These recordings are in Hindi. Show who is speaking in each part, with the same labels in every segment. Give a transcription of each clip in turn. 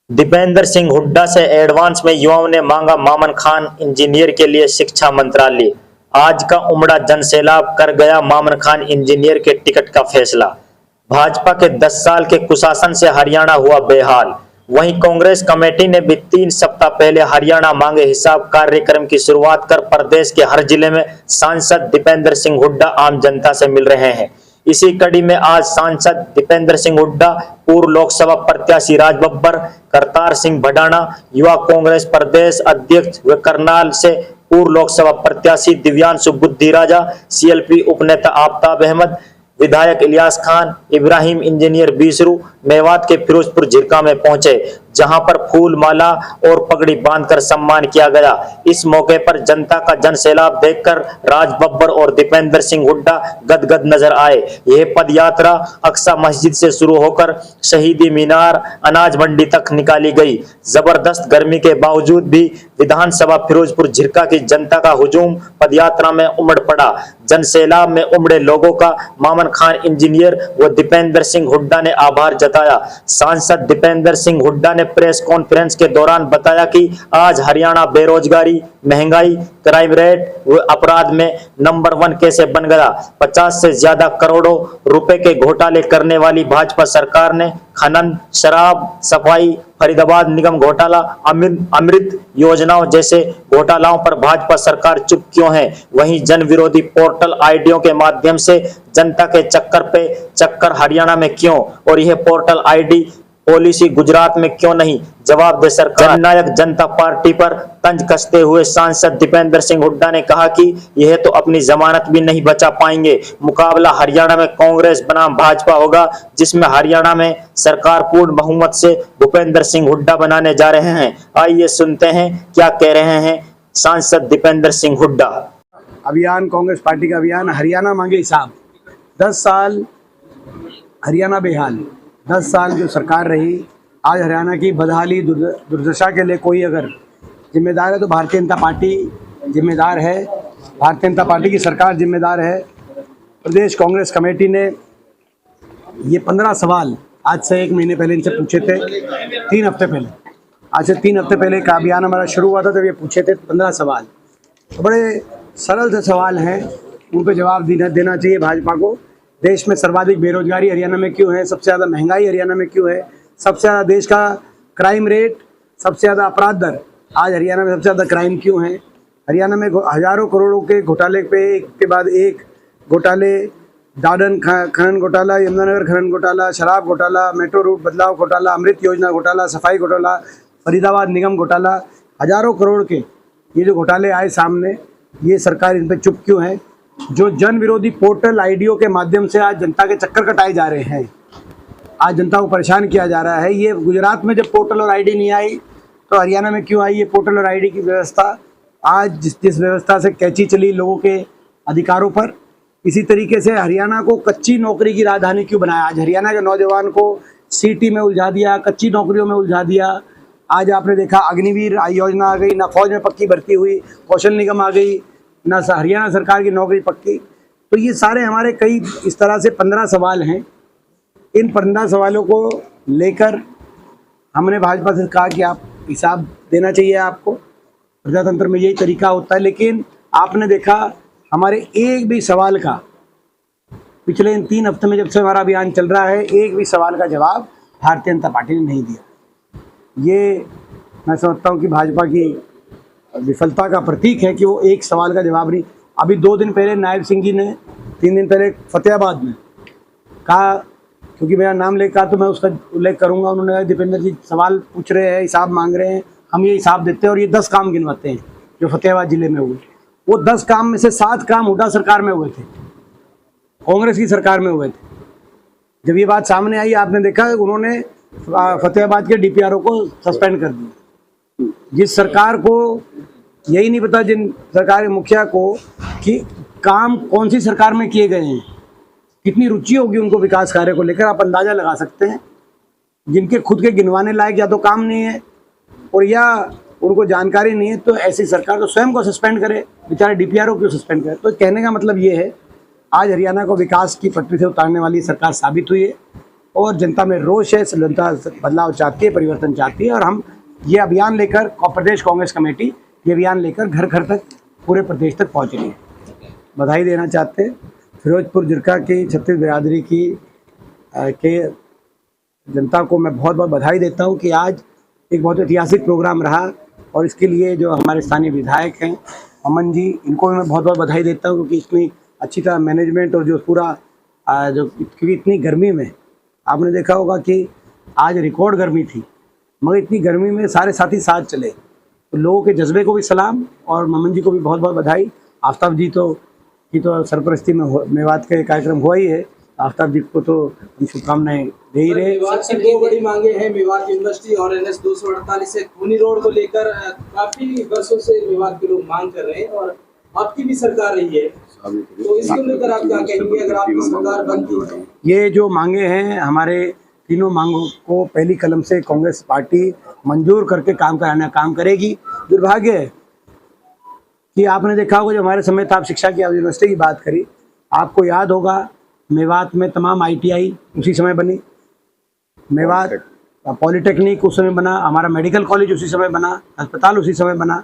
Speaker 1: दीपेंद्र सिंह हुड्डा से एडवांस में युवाओं ने मांगा मामन खान इंजीनियर के लिए शिक्षा मंत्रालय। आज का उमड़ा जनसैलाब कर गया मामन खान इंजीनियर के टिकट का फैसला। भाजपा के 10 साल के कुशासन से हरियाणा हुआ बेहाल। वहीं कांग्रेस कमेटी ने भी 3 सप्ताह पहले हरियाणा मांगे हिसाब कार्यक्रम की शुरुआत कर प्रदेश के हर जिले में सांसद दीपेंद्र सिंह हुड्डा आम जनता से मिल रहे हैं। इसी कड़ी में आज सांसद दीपेंद्र सिंह हुड्डा, पूर्व लोकसभा प्रत्याशी राज बब्बर, करतार सिंह भडाना, युवा कांग्रेस प्रदेश अध्यक्ष व करनाल से पूर्व लोकसभा प्रत्याशी दिव्यांशु बुद्धिराजा, सीएलपी उपनेता आफताब अहमद, विधायक इलियास खान, इब्राहिम इंजीनियर बीसरू मेवात के फिरोजपुर झिरका में पहुंचे, जहां पर फूल माला और पगड़ी बांधकर सम्मान किया गया। इस मौके पर जनता का जनसैलाब देखकर राज बब्बर और दीपेंद्र सिंह हुड्डा गदगद नजर आए। यह पद यात्रा अक्सा मस्जिद से शुरू होकर शहीदी मीनार, अनाज मंडी तक निकाली गई। जबरदस्त गर्मी के बावजूद भी विधानसभा फिरोजपुर झिरका की जनता का हुजूम पदयात्रा में उमड़ पड़ा। जनसैलाब में उमड़े लोगों का मामन खान इंजीनियर व दीपेंद्र सिंह हुड्डा ने आभार जताया। सांसद दीपेंद्र सिंह हुड्डा ने प्रेस कॉन्फ्रेंस के दौरान बताया कि आज हरियाणा बेरोजगारी, महंगाई, क्राइम रेट व अपराध में नंबर 1 कैसे बन गया। 50 से ज्यादा करोड़ों रुपए के घोटाले करने वाली भाजपा सरकार ने खनन, शराब, सफाई, फरीदाबाद निगम घोटाला, अमृत योजनाओं जैसे घोटालाओं पर भाजपा सरकार चुप क्यों है। वहीं जन विरोधी पोर्टल आईडियों के माध्यम से जनता के चक्कर पे चक्कर हरियाणा में क्यों, और यह पोर्टल आईडी पॉलिसी गुजरात में क्यों नहीं, जवाब दे सरकार। जननायक जनता पार्टी पर तंज कसते हुए सांसद दीपेंद्र सिंह हुड्डा ने कहा कि यह तो अपनी जमानत भी नहीं बचा पाएंगे। मुकाबला हरियाणा में कांग्रेस बनाम भाजपा होगा, जिसमें हरियाणा में सरकार पूर्ण बहुमत से भूपेंद्र सिंह हुड्डा बनाने जा रहे हैं। आइए सुनते हैं क्या कह रहे हैं सांसद दीपेंद्र सिंह हुड्डा।
Speaker 2: अभियान, कांग्रेस पार्टी का अभियान, हरियाणा मांगे हिसाब। 10 साल हरियाणा बेहाल, 10 साल जो सरकार रही, आज हरियाणा की बदहाली दुर्दशा के लिए कोई अगर जिम्मेदार है तो भारतीय जनता पार्टी जिम्मेदार है। भारतीय जनता पार्टी की सरकार जिम्मेदार है। प्रदेश कांग्रेस कमेटी ने ये 15 सवाल आज से 1 महीने पहले इनसे पूछे थे, 3 हफ्ते पहले, आज से 3 हफ्ते पहले का अभियान हमारा शुरू हुआ था, तब ये पूछे थे 15 सवाल। तो बड़े सरल से सवाल हैं, उन पर जवाब देना चाहिए भाजपा को। देश में सर्वाधिक बेरोजगारी हरियाणा में क्यों है, सबसे ज़्यादा महंगाई हरियाणा में क्यों है, सबसे ज़्यादा देश का क्राइम रेट, सबसे ज़्यादा अपराध दर, आज हरियाणा में सबसे ज़्यादा क्राइम क्यों है। हरियाणा में हज़ारों करोड़ों के घोटाले पे एक के बाद एक घोटाले, दादन खनन घोटाला, यमुनानगर खनन घोटाला, शराब घोटाला, मेट्रो रूट बदलाव घोटाला, अमृत योजना घोटाला, सफाई घोटाला, फरीदाबाद निगम घोटाला, हज़ारों करोड़ के ये जो घोटाले आए सामने, ये सरकार इन पर चुप क्यों है। जो जन विरोधी पोर्टल आईडियो के माध्यम से आज जनता के चक्कर कटाए जा रहे हैं, आज जनता को परेशान किया जा रहा है। ये गुजरात में जब पोर्टल और आईडी नहीं आई तो हरियाणा में क्यों आई ये पोर्टल और आईडी की व्यवस्था। आज जिस व्यवस्था से कैची चली लोगों के अधिकारों पर, इसी तरीके से हरियाणा को कच्ची नौकरी की राजधानी क्यों बनाया। आज हरियाणा के नौजवान को सीटी में उलझा दिया, कच्ची नौकरियों में उलझा दिया। आज आपने देखा अग्निवीर योजना आ गई, ना फौज में पक्की भर्ती हुई, कौशल निगम आ गई, ना हरियाणा सरकार की नौकरी पक्की। तो ये सारे हमारे कई इस तरह से 15 सवाल हैं। इन 15 सवालों को लेकर हमने भाजपा से कहा कि आप हिसाब देना चाहिए आपको। प्रजातंत्र में यही तरीका होता है। लेकिन आपने देखा हमारे एक भी सवाल का पिछले इन 3 हफ्ते में जब से हमारा अभियान चल रहा है, एक भी सवाल का जवाब भारतीय जनता पार्टी ने नहीं दिया। ये मैं समझता हूँ कि भाजपा की विफलता का प्रतीक है कि वो एक सवाल का जवाब नहीं। अभी 2 दिन पहले नायब सिंह जी ने, 3 दिन पहले फतेहाबाद में कहा, क्योंकि मेरा नाम लेकर तो मैं उसका उल्लेख करूंगा, उन्होंने कहा दीपेंद्र जी सवाल पूछ रहे हैं, हिसाब मांग रहे हैं, हम ये हिसाब देते हैं। और ये 10 काम गिनवाते हैं जो फतेहाबाद जिले में हुए। वो 10 काम में से 7 काम हुड्डा सरकार में हुए थे, कांग्रेस की सरकार में हुए थे। जब ये बात सामने आई, आपने देखा उन्होंने फतेहाबाद के डीपीआरओ को सस्पेंड कर दिया। जिस सरकार को यही नहीं पता, जिन सरकार के मुखिया को, कि काम कौन सी सरकार में किए गए हैं, कितनी रुचि होगी उनको विकास कार्य को लेकर, आप अंदाजा लगा सकते हैं। जिनके खुद के गिनवाने लायक या तो काम नहीं है और या उनको जानकारी नहीं है, तो ऐसी सरकार तो स्वयं को सस्पेंड करे, बेचारे डीपीआरओ क्यों सस्पेंड करे। तो कहने का मतलब ये है, आज हरियाणा को विकास की पटरी से उतारने वाली सरकार साबित हुई है। और जनता में रोष है, जनता बदलाव चाहती है, परिवर्तन चाहती है। और हम ये अभियान लेकर, प्रदेश कांग्रेस कमेटी ये अभियान लेकर घर घर तक, पूरे प्रदेश तक पहुँच रही है। बधाई देना चाहते हैं फिरोजपुर जिरका की छत्तीस बिरादरी की के जनता को मैं बहुत बहुत बधाई देता हूँ कि आज एक बहुत ऐतिहासिक प्रोग्राम रहा। और इसके लिए जो हमारे स्थानीय विधायक हैं अमन जी, इनको भी मैं बहुत बहुत बधाई देता हूँ, क्योंकि इतनी अच्छी तरह मैनेजमेंट और जो पूरा जो, क्योंकि इतनी गर्मी में आपने देखा होगा कि आज रिकॉर्ड गर्मी थी, मगर इतनी गर्मी में सारे साथी साथ चले। तो लोगों के जज्बे को भी सलाम, और ममन जी को भी बहुत बहुत बधाई। आफ्ताब जी की तो सरपरस्ती में मेवात का कार्यक्रम हुआ ही है, आफ्ताब जी को तो हम शुभकामनाएं दे ही रहे।
Speaker 3: मेवात की दो बड़ी मांगे हैं, मेवात यूनिवर्सिटी और NH 248 से खूनी रोड को लेकर काफी वर्षों से मेवात के लोग मांग कर रहे हैं, और आपकी भी सरकार रही है, तो इसको लेकर आप क्या कहेंगे अगर आपकी सरकार बनती है?
Speaker 2: ये जो मांगे हैं, हमारे तीनों मांगों को पहली कलम से कांग्रेस पार्टी मंजूर करके काम करेगी। दुर्भाग्य है कि आपने देखा होगा, जो हमारे समय आप शिक्षा की यूनिवर्सिटी की बात करी, आपको याद होगा मेवात में तमाम ITI उसी समय बनी, मेवात पॉलिटेक्निक उस समय बना, हमारा मेडिकल कॉलेज उसी समय बना, अस्पताल उसी समय बना।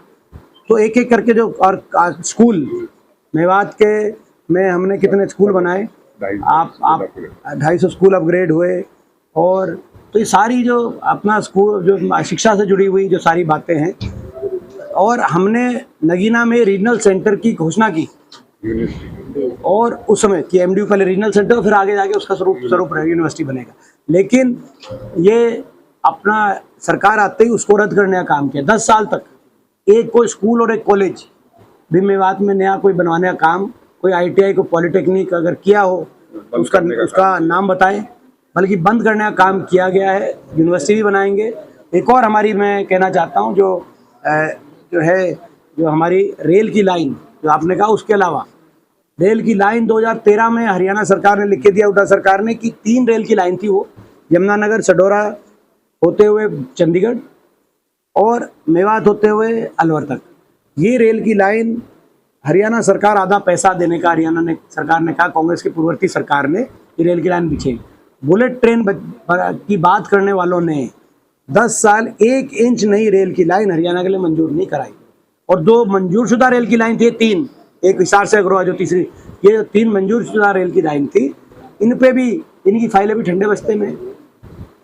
Speaker 2: तो एक एक करके जो और स्कूल मेवात के में हमने कितने स्कूल बनाए, आप 250 स्कूल अपग्रेड हुए। और तो ये सारी जो अपना स्कूल जो शिक्षा से जुड़ी हुई जो सारी बातें हैं, और हमने नगीना में रीजनल सेंटर की घोषणा की, और उस समय कि MDU पहले रीजनल सेंटर, फिर आगे जाके उसका स्वरूप यूनिवर्सिटी बनेगा। लेकिन ये अपना सरकार आते ही उसको रद्द करने का काम किया। 10 साल तक एक कोई स्कूल और एक कॉलेज भी मेवात में नया कोई बनवाने का काम, कोई ITI को पॉलिटेक्निक अगर किया हो तो उसका नाम बताएं, बल्कि बंद करने का काम किया गया है। यूनिवर्सिटी भी बनाएंगे। एक और हमारी मैं कहना चाहता हूँ, जो हमारी रेल की लाइन जो आपने कहा, उसके अलावा रेल की लाइन 2013 में हरियाणा सरकार ने लिख के दिया, उद्धव सरकार ने, कि 3 रेल की लाइन थी, वो यमुनानगर सडोरा होते हुए चंडीगढ़ और मेवात होते हुए अलवर तक। ये रेल की लाइन हरियाणा सरकार आधा पैसा देने का सरकार ने कहा, कांग्रेस की पूर्ववर्ती सरकार ने ये रेल की लाइन बिछाई। बुलेट ट्रेन की बात करने वालों ने 10 साल 1 इंच नई रेल की लाइन हरियाणा के लिए मंजूर नहीं कराई। और 2 मंजूर शुदा रेल की लाइन थी, 3, एक हिसार से अग्रवा जो तीसरी, ये 3 मंजूर शुदा रेल की लाइन थी, इन पे भी इनकी फाइलें भी ठंडे बस्ते में।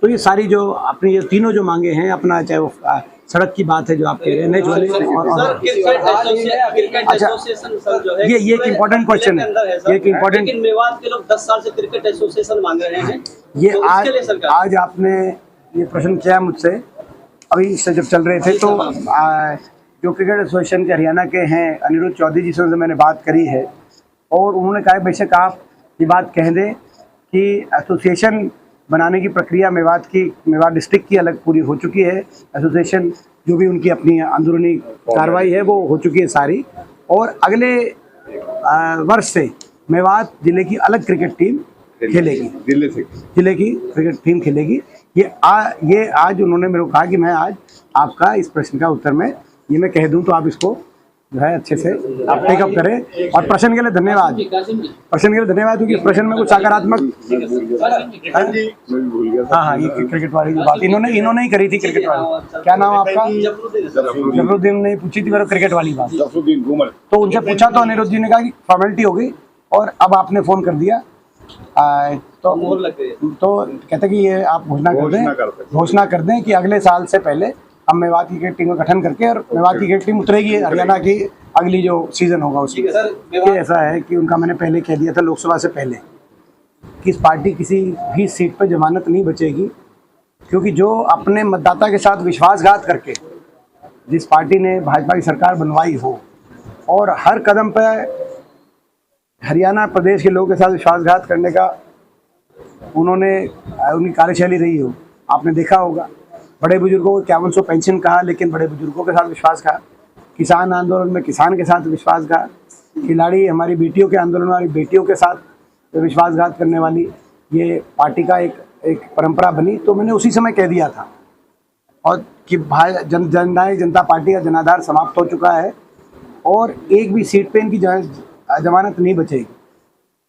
Speaker 2: तो ये सारी जो अपनी ये तीनों जो मांगे हैं, अपना चाहे वो सड़क की बात है जो आप कह रहे हैं, NH वाले, अच्छा ये एक इम्पोर्टेंट क्वेश्चन है, ये एक इम्पोर्टेंट,
Speaker 3: लेकिन मेवात के लोग 10 साल से क्रिकेट एसोसिएशन मांग रहे हैं।
Speaker 2: ये आज आपने ये प्रश्न किया मुझसे, अभी से जब चल रहे थे, तो जो क्रिकेट एसोसिएशन के हरियाणा के हैं अनिरुद्ध चौधरी जी से मैंने बात करी है, और उन्होंने कहा बेशक आप ये बात कह दें कि एसोसिएशन बनाने की प्रक्रिया मेवात डिस्ट्रिक्ट की अलग पूरी हो चुकी है। एसोसिएशन जो भी उनकी अपनी अंदरूनी कार्रवाई है वो हो चुकी है सारी, और अगले वर्ष से मेवात जिले की अलग क्रिकेट टीम खेलेगी, जिले की क्रिकेट टीम खेलेगी। ये आज उन्होंने मेरे को कहा कि मैं आज आपका इस प्रश्न का उत्तर में ये मैं कह दूं, तो आप इसको जो है अच्छे से आप टेकअप करें। और प्रश्न के लिए धन्यवाद, क्योंकि प्रश्न में कुछ सकारात्मक, हाँ, ये क्रिकेट वाली जो बात इन्होंने ही करी थी, क्रिकेट वाली, क्या नाम आपका? जफरुद्दीन ने पूछी थी मेरे कहते वाली बात, तो उनसे पूछा तो अनिरुद्ध जी ने कहा कि फॉर्मेलिटी हो गई, और अब आपने फोन कर दिया, तो कहते कि ये आप घोषणा कर दें कि अगले साल से पहले हम मेवात की क्रिकेट टीम का गठन करके, और मेवात की क्रिकेट टीम उतरेगी हरियाणा की अगली जो सीजन होगा उसमें। ये ऐसा है कि उनका मैंने पहले कह दिया था लोकसभा से पहले कि इस पार्टी किसी भी सीट पर जमानत नहीं बचेगी, क्योंकि जो अपने मतदाता के साथ विश्वासघात करके जिस पार्टी ने भाजपा की सरकार बनवाई हो, और हर कदम पर हरियाणा प्रदेश के लोगों के साथ विश्वासघात करने का उनकी कार्यशैली रही हो, आपने देखा होगा। बड़े बुजुर्गों को 5100 पेंशन कहा, लेकिन बड़े बुजुर्गों के साथ विश्वासघात, किसान आंदोलन में किसान के साथ विश्वासघात, खिलाड़ी हमारी बेटियों के आंदोलन में हमारी बेटियों के साथ विश्वासघात करने वाली ये पार्टी का एक परंपरा बनी। तो मैंने उसी समय कह दिया था, और कि जननायक जनता पार्टी का जनाधार समाप्त हो चुका है, और एक भी सीट पे इनकी जमानत नहीं बचेगी।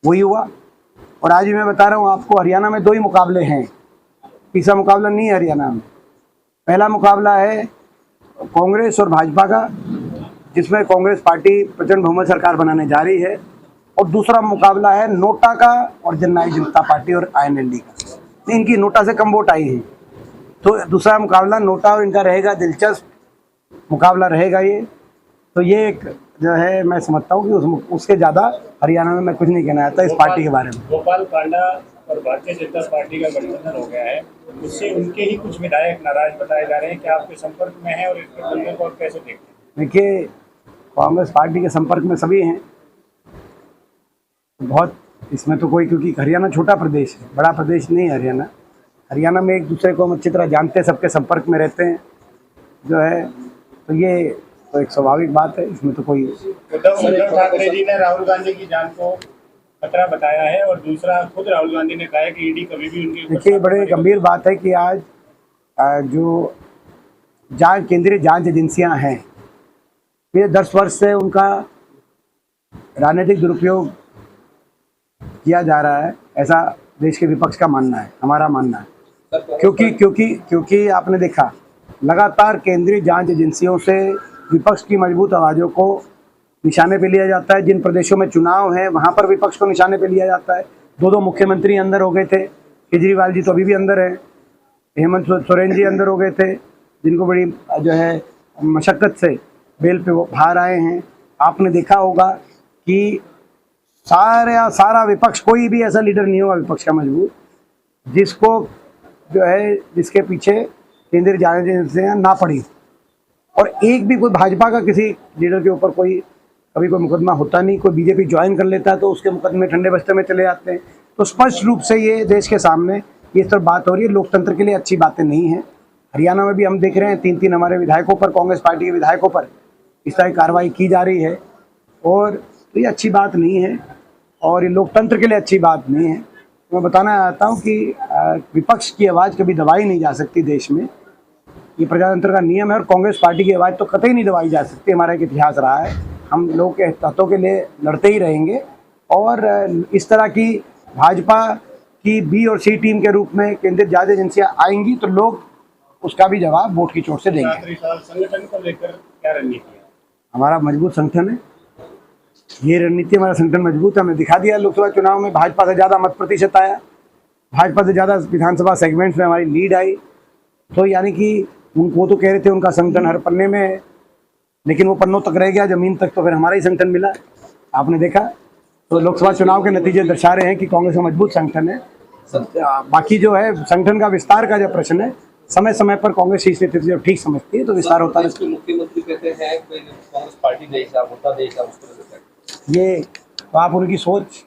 Speaker 2: वही हुआ, और आज भी मैं बता रहा हूँ आपको, हरियाणा में 2 ही मुकाबले हैं, तीसरा मुकाबला नहीं है हरियाणा में। पहला मुकाबला है कांग्रेस और भाजपा का, जिसमें कांग्रेस पार्टी प्रचंड बहुमत सरकार बनाने जा रही है, और दूसरा मुकाबला है नोटा का और जननायक जनता पार्टी और INLD का। इनकी नोटा से कम वोट आई है, तो दूसरा मुकाबला नोटा और इनका रहेगा, दिलचस्प मुकाबला रहेगा ये। तो ये एक जो है मैं समझता हूँ कि उसके ज़्यादा हरियाणा में मैं कुछ नहीं कहना चाहता इस पार्टी के बारे में।
Speaker 4: गोपाल कांडा और भारतीय जनता पार्टी का गठबंधन हो गया है, उससे उनके ही कुछ विधायक नाराज बताए जा रहे हैं। क्या आपके संपर्क में है और इसके बंधन को आप कैसे देखते हैं?
Speaker 2: देखिए, कांग्रेस पार्टी के संपर्क में सभी हैं, बहुत इसमें तो कोई, क्योंकि हरियाणा छोटा प्रदेश है, बड़ा प्रदेश नहीं है हरियाणा। हरियाणा में एक दूसरे को हम अच्छी तरह जानते हैं, सबके संपर्क में रहते हैं जो है, तो ये तो एक स्वाभाविक बात है, इसमें तो कोई।
Speaker 4: उद्धव ठाकरे जी ने राहुल गांधी की जान को खतरा बताया है, और दूसरा खुद राहुल गांधी ने कहा है कि ईडी कभी भी उनके।
Speaker 2: देखिए, बड़े गंभीर बात है कि आज जो केंद्रीय जांच एजेंसियां हैं, ये 10 वर्ष से उनका राजनीतिक दुरुपयोग किया जा रहा है, ऐसा देश के विपक्ष का मानना है, हमारा मानना है। क्योंकि आपने देखा, लगातार केंद्रीय जांच एजेंसियों से विपक्ष की मजबूत आवाज़ों को निशाने पे लिया जाता है। जिन प्रदेशों में चुनाव है वहाँ पर विपक्ष को निशाने पे लिया जाता है। 2 मुख्यमंत्री अंदर हो गए थे, केजरीवाल जी तो अभी भी अंदर है, हेमंत सोरेन जी अंदर हो गए थे, जिनको बड़ी जो है मशक्क़त से बेल पे बाहर आए हैं। आपने देखा होगा कि सारा विपक्ष, कोई भी ऐसा लीडर नहीं होगा विपक्ष का मजबूत जिसको जो है, जिसके पीछे केंद्रीय जांच एजेंसियां ना पड़ी। और एक भी कोई भाजपा का किसी लीडर के ऊपर कभी कोई मुकदमा होता नहीं। कोई बीजेपी ज्वाइन कर लेता है तो उसके मुकदमे ठंडे बस्ते में चले जाते हैं। तो स्पष्ट रूप से ये देश के सामने ये सब बात हो रही है, लोकतंत्र के लिए अच्छी बातें नहीं है। हरियाणा में भी हम देख रहे हैं 3 हमारे विधायकों पर, कांग्रेस पार्टी के विधायकों पर इस तरह की कार्रवाई की जा रही है, और तो ये अच्छी बात नहीं है और ये लोकतंत्र के लिए अच्छी बात नहीं है। तो मैं बताना चाहता हूँ कि विपक्ष की आवाज़ कभी दबाई नहीं जा सकती देश में, ये प्रजातंत्र का नियम है, और कांग्रेस पार्टी की आवाज़ तो कतई नहीं दबाई जा सकती। हमारा एक इतिहास रहा है, हम लोग के हितों के लिए लड़ते ही रहेंगे। और इस तरह की भाजपा की B और C टीम के रूप में केंद्रीय जांच एजेंसियां आएंगी तो लोग उसका भी जवाब वोट की चोट से देंगे।
Speaker 4: संगठन को लेकर क्या रणनीति है?
Speaker 2: हमारा मजबूत संगठन है, ये रणनीति, हमारा संगठन मजबूत है। हमने दिखा दिया लोकसभा चुनाव में, भाजपा से ज़्यादा मत प्रतिशत आया, भाजपा से ज़्यादा विधानसभा सेगमेंट्स में हमारी लीड आई। तो यानी कि वो तो कह रहे थे उनका संगठन हर पन्ने में है, लेकिन वो पन्नों तक रह गया, ज़मीन तक तो फिर हमारा ही संगठन मिला, आपने देखा। तो लोकसभा चुनाव के नतीजे दर्शा रहे हैं कि कांग्रेस का मजबूत संगठन है। बाकी जो है संगठन का विस्तार का जो प्रश्न है, समय समय पर कांग्रेस की स्थिति जब ठीक समझती है तो विस्तार होता है।
Speaker 3: मुख्यमंत्री कहते हैं कांग्रेस पार्टी देश का होता देश का,
Speaker 2: ये तो आप उनकी सोच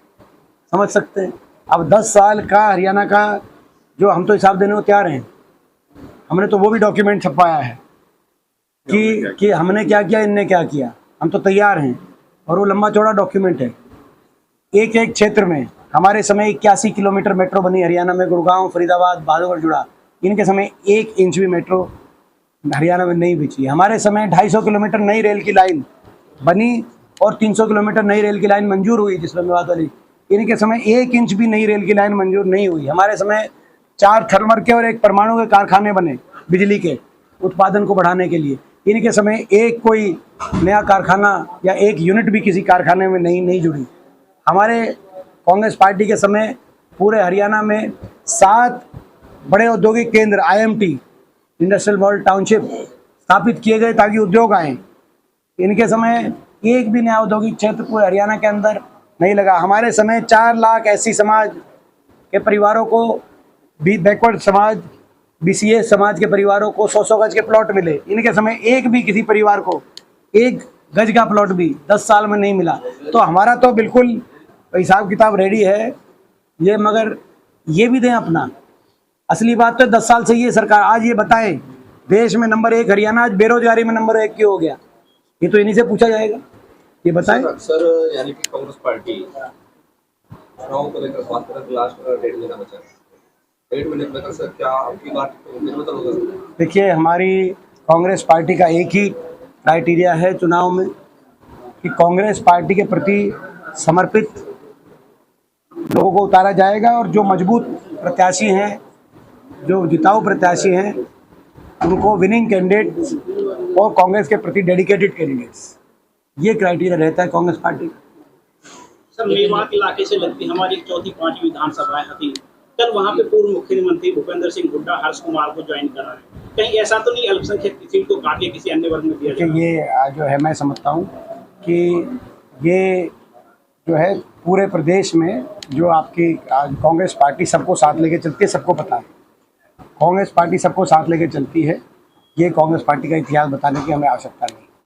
Speaker 2: समझ सकते हैं। अब 10 साल का हरियाणा का जो हम तो हिसाब देने को तैयार हैं, हमने तो वो भी डॉक्यूमेंट छपवाया है कि हमने क्या किया, इनने क्या किया, हम तो तैयार हैं। और वो लंबा चौड़ा डॉक्यूमेंट है। एक एक क्षेत्र में हमारे समय 81 किलोमीटर मेट्रो बनी हरियाणा में, गुड़गांव, फरीदाबाद, बहादुरगढ़ जुड़ा। इनके समय 1 इंच भी मेट्रो हरियाणा में नहीं बिछी। हमारे समय 250 किलोमीटर नई रेल की लाइन बनी और 300 किलोमीटर नई रेल की लाइन मंजूर हुई जिसमें बात वाली। इनके समय 1 इंच भी नई रेल की लाइन मंजूर नहीं हुई। हमारे समय 4 थर्मल के और 1 परमाणु के कारखाने बने बिजली के उत्पादन को बढ़ाने के लिए। इनके समय एक कोई नया कारखाना या 1 यूनिट भी किसी कारखाने में नहीं जुड़ी। हमारे कांग्रेस पार्टी के समय पूरे हरियाणा में 7 बड़े औद्योगिक केंद्र IMT, इंडस्ट्रियल मॉडल टाउनशिप स्थापित किए गए ताकि उद्योग आए। इनके समय एक भी नया औद्योगिक क्षेत्र पूरे हरियाणा के अंदर नहीं लगा। हमारे समय 4 लाख ऐसी समाज के परिवारों को, बैकवर्ड समाज, BCA समाज के परिवारों को 100 गज के प्लॉट मिले। इनके समय एक भी किसी परिवार को 1 गज का प्लॉट भी 10 साल में नहीं मिला। तो हमारा तो बिल्कुल हिसाब किताब रेडी है ये, मगर ये भी दें अपना। असली बात तो 10 साल से ये सरकार, आज ये बताएं देश में नंबर 1 हरियाणा आज बेरोजगारी में नंबर 1 क्यों हो गया, ये तो इन्हीं से पूछा जाएगा, ये बताएं।
Speaker 3: सर यानी कि कांग्रेस पार्टी चुनाव को लेकर बात करें, लास्ट 1.5 महीना बचा है, 1.5 महीने में सर क्या आपकी बात निर्भर होगा?
Speaker 2: देखिए, हमारी कांग्रेस पार्टी का एक ही क्राइटेरिया है चुनाव में कि कांग्रेस पार्टी के प्रति समर्पित जो लोगों को उतारा जाएगा और जो मजबूत प्रत्याशी हैं, जो जिताऊ प्रत्याशी हैं, उनको विनिंग कैंडिडेट्स और कांग्रेस के प्रति डेडिकेटेड कैंडिडेट्स, ये क्राइटेरिया रहता है कांग्रेस पार्टी का।
Speaker 5: सर, मेवात इलाके से लगती हमारी चौथी पांचवी विधानसभा थी, कल वहाँ पे पूर्व मुख्यमंत्री भूपेंद्र सिंह हुड्डा हर्ष कुमार को ज्वाइन करा रहे हैं, कहीं ऐसा तो नहीं अल्पसंख्यक सीट को काट के किसी अन्य वर्ग में दिया जाए?
Speaker 2: ये जो है मैं समझता हूँ कि ये जो है पूरे प्रदेश में जो आपकी कांग्रेस पार्टी सबको साथ लेके चलती है, सबको पता है कांग्रेस पार्टी सबको साथ लेके चलती है। ये कांग्रेस पार्टी का इतिहास बताने की हमें आवश्यकता नहीं।